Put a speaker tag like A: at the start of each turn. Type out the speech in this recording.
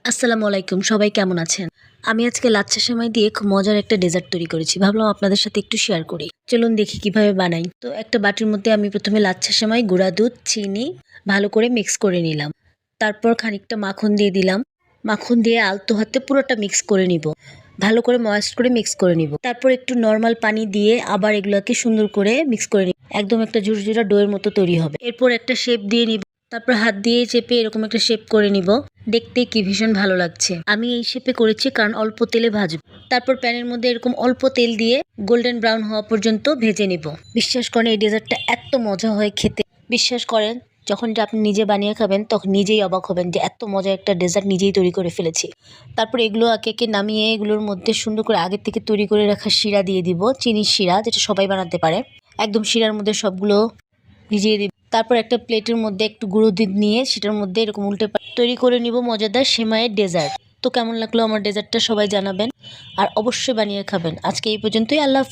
A: আসসালামু আলাইকুম, সবাই কেমন আছেন? আমি আজকে লাচ্ছা সেমাই দিয়ে খুব মজার একটা ডেজার্ট তৈরি করেছি। ভাবলাম আপনাদের সাথে একটু শেয়ার করি। চলুন দেখি কিভাবে বানাই। তো একটা বাটির মধ্যে আমি প্রথমে লাচ্ছা সেমাই, গুঁড়া দুধ, চিনি ভালো করে মিক্স করে নিলাম। তারপর খানিকটা মাখন দিয়ে দিলাম। মাখন দিয়ে আলতো হাতে পুরোটা মিক্স করে নিব। ভালো করে ময়েস্ট করে মিক্স করে নিব। তারপর একটু নরমাল পানি দিয়ে আবার এগুলোকে সুন্দর করে মিক্স করে নিব। একদম একটা ঝুরঝুরা ডোয়ের মতো তৈরি হবে। এরপর একটা শেপ দিয়ে নিব। তারপর হাত দিয়ে চেপে এরকম একটা শেপ করে নিব। দেখতে কি ভীষণ ভালো লাগছে। আমি এই শেপে করেছি কারণ অল্প তেলে ভাজব। তারপর প্যানের মধ্যে এরকম অল্প তেল দিয়ে গোল্ডেন ব্রাউন হওয়া পর্যন্ত ভেজে নিব। বিশ্বাস করেন এই ডেজার্টটা এত মজা হয় খেতে। বিশ্বাস করেন যখন আপনি নিজে বানিয়ে খাবেন তখন নিজেই অবাক হবেন যে এত মজা একটা ডেজার্ট নিজেই তৈরি করে ফেলেছি। তারপর এগুলো একে একে নামিয়ে এগুলোর মধ্যে সুন্দর করে আগের থেকে তৈরি করে রাখা শিরা দিয়ে দিব, চিনির শিরা, যেটা সবাই বানাতে পারে। একদম শিরার মধ্যে সবগুলো ভিজিয়ে দিব। তারপর একটা প্লেটের মধ্যে একটু গুঁড়ো দুধ নিয়ে সেটার মধ্যে এরকম উল্টে তৈরি করে নিব মজাদার সেমাইয়ের ডেজার্ট। তো কেমন লাগলো আমার ডেজার্টটা সবাই জানাবেন আর অবশ্যই বানিয়ে খাবেন। আজকে এই পর্যন্তই। আল্লাহ হাফেজ।